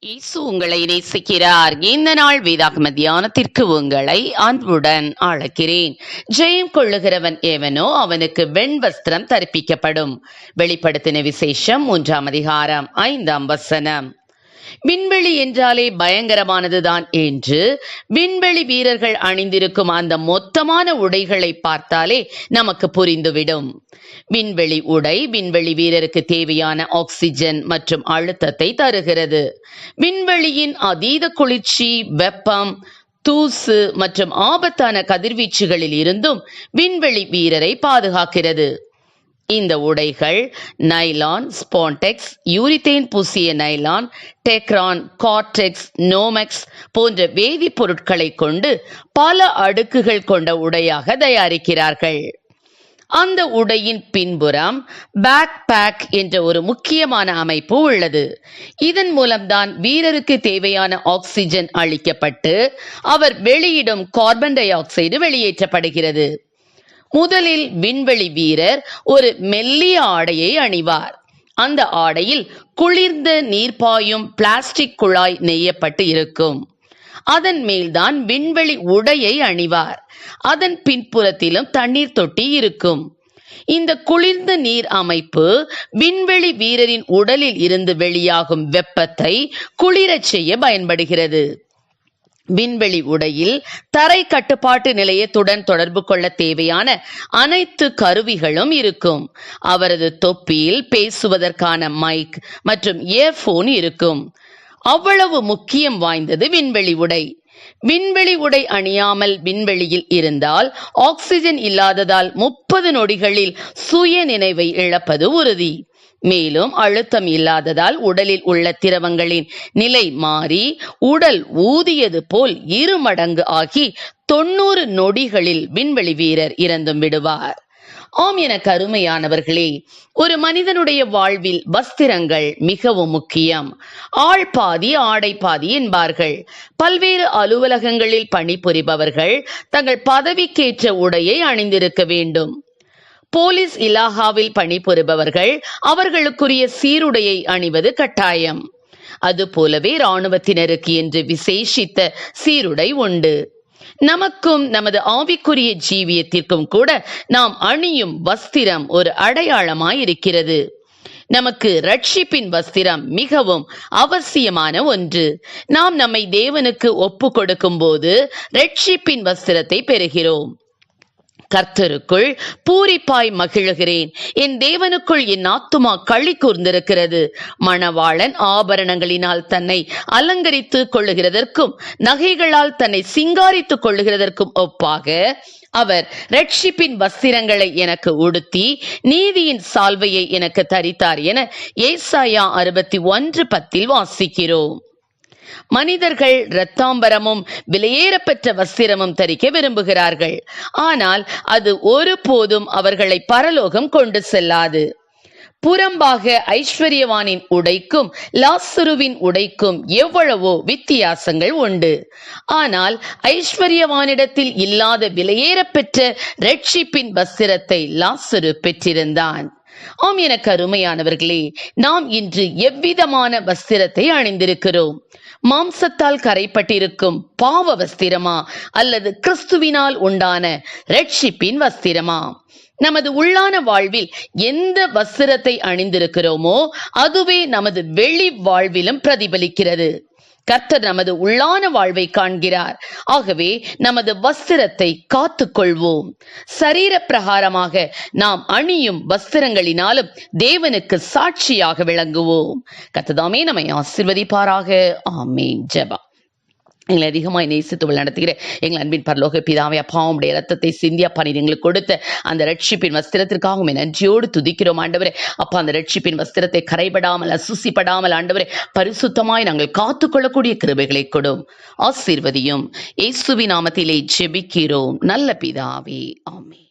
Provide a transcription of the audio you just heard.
இயேசு உங்களை நேசிக்கிறார். இந்த நாள் வேதாகம தியானத்திற்கு உங்களை அன்புடன் அழைக்கிறேன். ஜெயம் கொள்ளுகிறவன் எவனோ அவனுக்கு வெண்வஸ்திரம் தரிப்பிக்கப்படும். வெளிப்படுத்தின விசேஷம் 3 5 விண்வெளி என்றாலே பயங்கரமானதுதான் என்று விண்வெளி வீரர்கள் அணிந்திருக்கும் அந்த மொத்தமான உடைகளை பார்த்தாலே நமக்கு புரிந்துவிடும். விண்வெளி உடை விண்வெளி வீரருக்கு தேவையான ஆக்சிஜன் மற்றும் அழுத்தத்தை தருகிறது. விண்வெளியின் அதீத குளிர்ச்சி, வெப்பம், தூசு மற்றும் ஆபத்தான கதிர்வீச்சுகளில் இருந்தும் விண்வெளி வீரரை பாதுகாக்கிறது. இந்த உடைகள் நைலான், ஸ்பான்டெக்ஸ், யூரித்தேன் பூசிய நைலான், டெக்ரான், கார்டெக்ஸ், நோமெக்ஸ் போன்ற வேதிப்பொருட்களை கொண்டு பல அடுக்குகள் கொண்ட உடையாக தயாரிக்கிறார்கள். அந்த உடையின் பின்புறம் பேக் பேக் என்ற ஒரு முக்கியமான அமைப்பு உள்ளது. இதன் மூலம்தான் வீரருக்கு தேவையான ஆக்சிஜன் அளிக்கப்பட்டு அவர் வெளியிடும் கார்பன் டை ஆக்சைடு வெளியேற்றப்படுகிறது. முதலில் விண்வெளி வீரர் ஒரு மெல்லிய ஆடையை அணிவார். அந்த ஆடையில் குளிர்ந்த நீர் பாயும் பிளாஸ்டிக் குழாய் நெய்யப்பட்டு இருக்கும். அதன் மேல்தான் விண்வெளி உடையை அணிவார். அதன் பின்புறத்திலும் தண்ணீர் தொட்டி இருக்கும். இந்த குளிர்ந்த நீர் அமைப்பு விண்வெளி வீரரின் உடலில் இருந்து வெளியாகும் வெப்பத்தை குளிரச் செய்ய பயன்படுகிறது. விண்வெளி உடையில் தரை கட்டுப்பாட்டு நிலையத்துடன் தொடர்பு கொள்ள தேவையான அனைத்து கருவிகளும் இருக்கும். அவரது தொப்பியில் பேசுவதற்கான மைக் மற்றும் இயர்போன் இருக்கும். அவ்வளவு முக்கியம் வாய்ந்தது விண்வெளி உடை. விண்வெளி உடை அணியாமல் விண்வெளியில் இருந்தால் ஆக்சிஜன் இல்லாததால் 30 நொடிகளில் சுய நினைவை இழப்பது உறுதி. மேலும் அழுத்தம் இல்லாததால் உடலில் உள்ள திரவங்களின் நிலை மாறி உடல் ஊதியது போல் 2 மடங்கு ஆகி 90 நொடிகளில் விண்வெளி வீரர் இறந்தும் விடுவார். ஆம், என கருமையானவர்களே, ஒரு மனிதனுடைய வாழ்வில் வஸ்திரங்கள் மிகவும் முக்கியம். ஆள் பாதி ஆடை பாதி என்பார்கள். பல்வேறு அலுவலகங்களில் பணிபுரிபவர்கள் தங்கள் பதவிக்கேற்ற உடையை அணிந்திருக்க வேண்டும். போலீஸ் இலாகாவில் பணிபுரிபவர்கள் அவர்களுக்குரிய சீருடையை அணிவது கட்டாயம். அதுபோலவே இராணுவத்தினருக்கு என்று விசேஷித்த சீருடை உண்டு. நமக்கும் நமது ஆவிக்குரிய ஜீவியத்திற்கும் கூட நாம் அணியும் வஸ்திரம் ஒரு அடையாளமாயிருக்கிறது. நமக்கு ரட்சிப்பின் வஸ்திரம் மிகவும் அவசியமான ஒன்று. நாம் நம்மை தேவனுக்கு ஒப்பு கொடுக்கும் போது ரட்சிப்பின் வஸ்திரத்தை பெறுகிறோம். கர்த்தருக்குள் பூரிப்பாய் மகிழுகிறேன், என் தேவனுக்குள் என் ஆத்துமா களி கூர்ந்திருக்கிறது. மணவாளன் ஆபரணங்களினால் தன்னை அலங்கரித்துக் கொள்ளுகிறதற்கும் நகைகளால் தன்னை சிங்காரித்துக் கொள்ளுகிறதற்கும் ஒப்பாக அவர் ரட்சிப்பின் வஸ்திரங்களை எனக்கு உடுத்தி நீதியின் சால்வையை எனக்கு தரித்தார் என ஏசாயா 61:10 வாசிக்கிறோம். மனிதர்கள் இரத்தாம்பரமும் விலையேறப்பெற்ற வஸ்திரமும் தரிக்க விரும்புகிறார்கள். ஆனால் அது ஒருபோதும் அவர்களை பரலோகம் கொண்டு செல்லாது. புறம்பாக ஐஸ்வர்யவானின் உடைக்கும் லாசருவின் உடைக்கும் எவ்வளவோ வித்தியாசங்கள் உண்டு. ஆனால் ஐஸ்வர்யவானிடத்தில் இல்லாத விலையேறப்பெற்ற ரட்சிப்பின் வஸ்திரத்தை லாசரு பெற்றிருந்தான். ஆம், என கருமையானவர்களே, நாம் இன்று எவ்விதமான வஸ்திரத்தை அணிந்திருக்கிறோம்? மாம்சத்தால் கரைப்பட்டிருக்கும் பாவ வஸ்திரமா அல்லது கிறிஸ்துவினால் உண்டான ரட்சிப்பின் வஸ்திரமா? நமது உள்ளான வாழ்வில் எந்த வஸ்திரத்தை அணிந்திருக்கிறோமோ அதுவே நமது வெளி வாழ்விலும் பிரதிபலிக்கிறது. கர்த்தர் நமது உள்ளான வாழ்வை காண்கிறார். ஆகவே நமது வஸ்திரத்தை காத்துக்கொள்வோம். சரீர பிரகாரமாக நாம் அணியும் வஸ்திரங்களினாலும் தேவனுக்கு சாட்சியாக விளங்குவோம். கர்த்தர் நம்மை ஆசீர்வதிப்பாராக. ஆமென். ஜெபம். எங்களை அதிகமாய் நேசித்து நடத்துகிற எங்கள் அன்பின் பரலோக பிதாவே, அப்பா, உம்முடைய ரத்தத்தை சிந்தி அப்பா நீர் எங்களுக்கு கொடுத்த அந்த ரட்சிப்பின் வஸ்திரத்திற்காக நன்றியோடு துதிக்கிறோம் ஆண்டவரே. அப்பா, அந்த ரட்சிப்பின் வஸ்திரத்தை கரைபடாமல் அசுசிப்படாமல் ஆண்டவரே பரிசுத்தமாய் நாங்கள் காத்துக்கொள்ளக்கூடிய கிருபைகளை கொடும். ஆசீர்வதியும். இயேசுவின் நாமத்திலே ஜெபிக்கிறோம் நல்ல பிதாவே. ஆமென்.